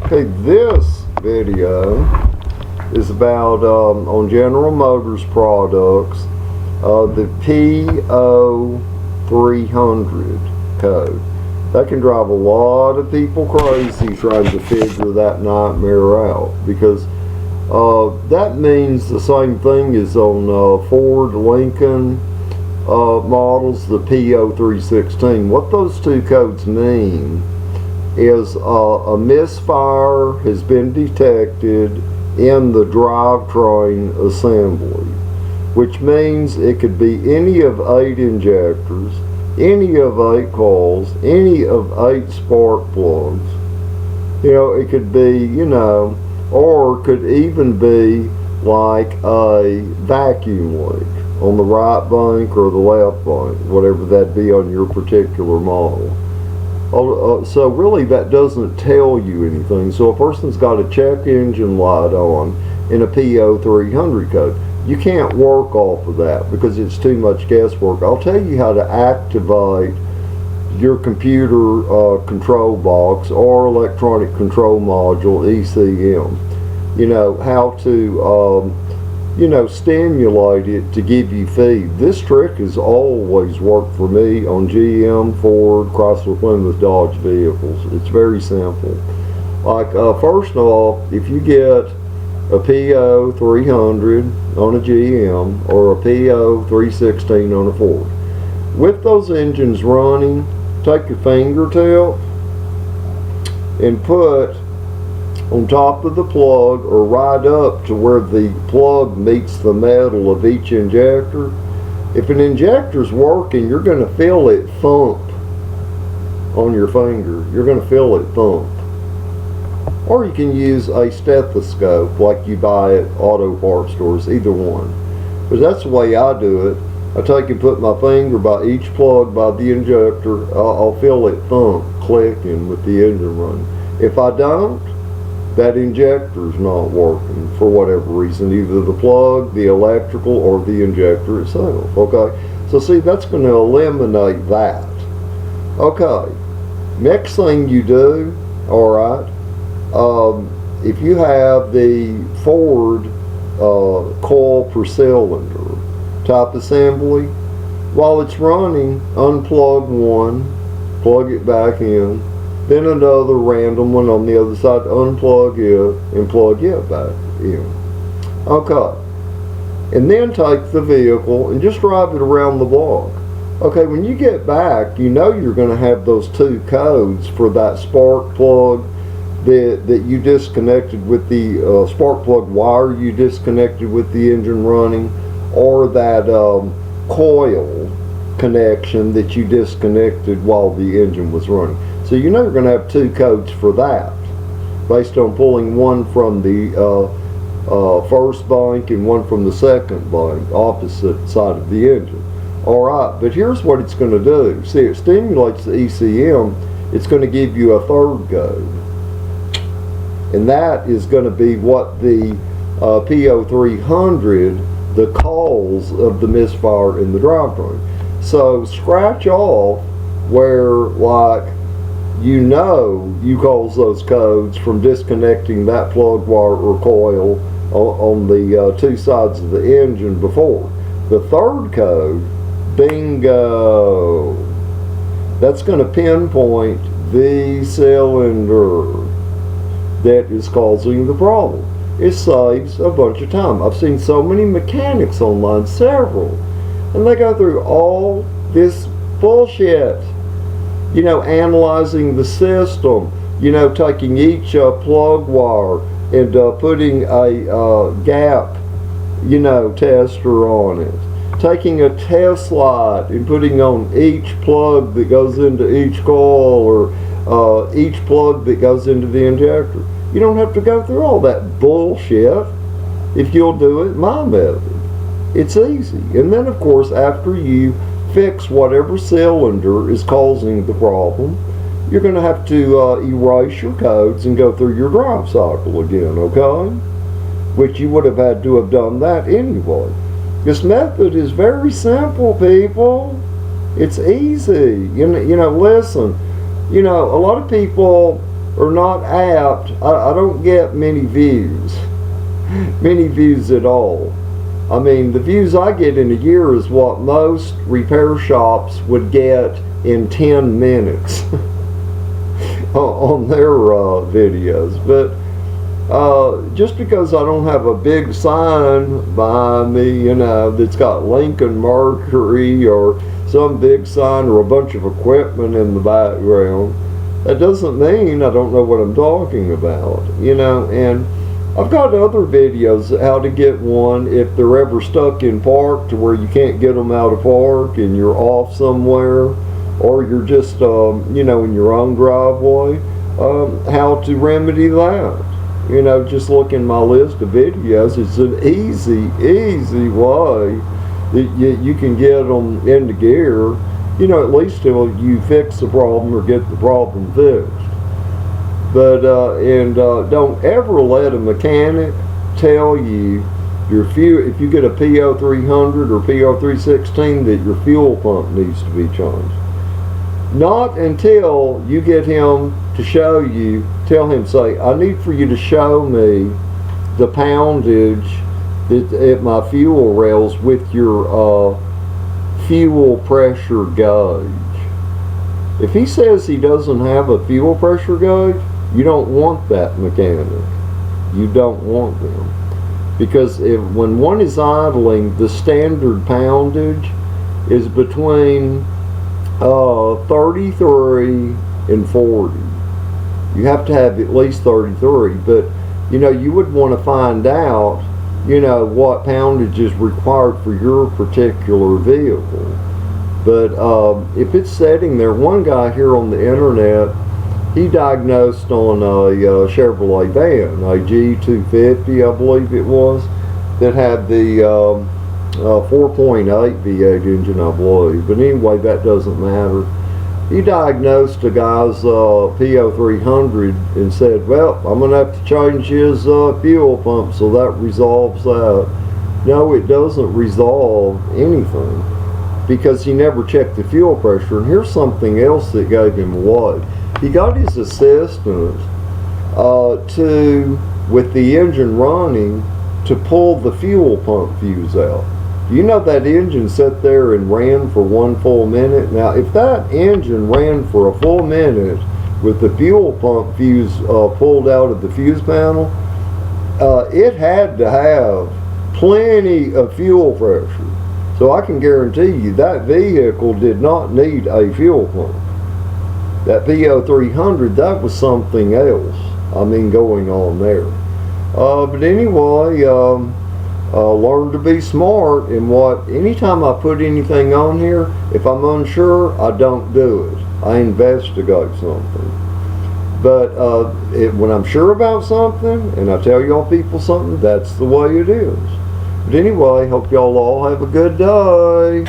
Okay, this video is about on General Motors products, the PO300 code. That can drive a lot of people crazy trying to figure that nightmare out, because that means the same thing as on Ford, Lincoln models, the PO316. What those two codes mean is a misfire has been detected in the drivetrain assembly, which means it could be any of 8 injectors, any of 8 coils, any of 8 spark plugs. You know, it could be, or could even be like a vacuum leak on the right bank or the left bank, whatever that be on your particular model. So really that doesn't tell you anything. So a person's got a check engine light on in a PO300 code. You can't work off of that because it's too much guesswork. I'll tell you how to activate your computer control box or electronic control module, ECM. How to stimulate it to give you feed. This trick has always worked for me on GM, Ford, Chrysler, Plymouth, Dodge vehicles. It's very simple. Like first of all, if you get a PO300 on a GM or a PO316 on a Ford, with those engines running, take your fingertip and put on top of the plug or right up to where the plug meets the metal of each injector. If an injector's working, you're going to feel it thump on your finger. You're going to feel it thump. Or you can use a stethoscope like you buy at auto parts stores, either one. But that's the way I do it. I take and put my finger by each plug by the injector. I'll feel it thump, clicking with the engine running. If I don't, that injector's not working for whatever reason, either the plug, the electrical, or the injector itself. Okay, so see, that's going to eliminate that. Okay, next thing you do, alright, if you have the Ford coil per cylinder type assembly, while it's running, unplug one, plug it back in, then another random one on the other side, unplug it and plug it back in. Okay, and then take the vehicle and just drive it around the block. Okay, when you get back, you're going to have those 2 codes for that spark plug that you disconnected with the spark plug wire you disconnected with the engine running, or that coil connection that you disconnected while the engine was running. So you're going to have 2 codes for that, based on pulling one from the first bank and one from the second bank, opposite side of the engine. Alright, but here's what it's going to do. See, it stimulates the ECM. It's going to give you a 3rd code. And that is going to be what the PO300, the cause of the misfire in the drivetrain. So scratch off where, like, you cause those codes from disconnecting that plug wire or coil on the 2 sides of the engine before. The 3rd code, bingo, that's going to pinpoint the cylinder that is causing the problem. It saves a bunch of time. I've seen so many mechanics online, several, and they go through all this bullshit, analyzing the system, taking each plug wire and putting a gap, tester on it, taking a test light and putting on each plug that goes into each coil, or each plug that goes into the injector. You don't have to go through all that bullshit if you'll do it my method. It's easy. And then, of course, after you fix whatever cylinder is causing the problem, you're going to have to erase your codes and go through your drive cycle again, okay? Which you would have had to have done that anyway. This method is very simple, people. It's easy. Listen, a lot of people are not apt. I don't get many views. Many views at all. I mean, the views I get in a year is what most repair shops would get in 10 minutes on their videos. But just because I don't have a big sign behind me, you know, that's got Lincoln Mercury or some big sign or a bunch of equipment in the background, that doesn't mean I don't know what I'm talking about, you know. And I've got other videos how to get one if they're ever stuck in park to where you can't get them out of park and you're off somewhere, or you're just you know, in your own driveway, how to remedy that. You know, just look in my list of videos. It's an easy way that you can get them into gear, you know, at least till you fix the problem or get the problem fixed. But don't ever let a mechanic tell you your fuel, if you get a PO300 or PO316, that your fuel pump needs to be changed. Not until you get him to show you, tell him, say, I need for you to show me the poundage at my fuel rails with your fuel pressure gauge. If he says he doesn't have a fuel pressure gauge, you don't want that mechanic. You don't want them. Because when one is idling, the standard poundage is between 33 and 40. You have to have at least 33, but you know, you would want to find out, you know, what poundage is required for your particular vehicle. But if it's sitting there, one guy here on the internet, he diagnosed on a Chevrolet van, a G250 I believe it was, that had the 4.8 V8 engine I believe, but anyway, that doesn't matter. He diagnosed a guy's PO300 and said, well, I'm going to have to change his fuel pump, so that resolves that. No, it doesn't resolve anything, because he never checked the fuel pressure. And here's something else that gave him away. He got his assistant with the engine running, to pull the fuel pump fuse out. You know, that engine sat there and ran for 1 full minute. Now, if that engine ran for a full minute with the fuel pump fuse pulled out of the fuse panel, it had to have plenty of fuel pressure. So I can guarantee you that vehicle did not need a fuel pump. That PO300, that was something else, I mean, going on there. But anyway, learn to be smart in anytime I put anything on here, if I'm unsure, I don't do it. I investigate something. But when I'm sure about something, and I tell y'all people something, that's the way it is. But anyway, hope y'all all have a good day.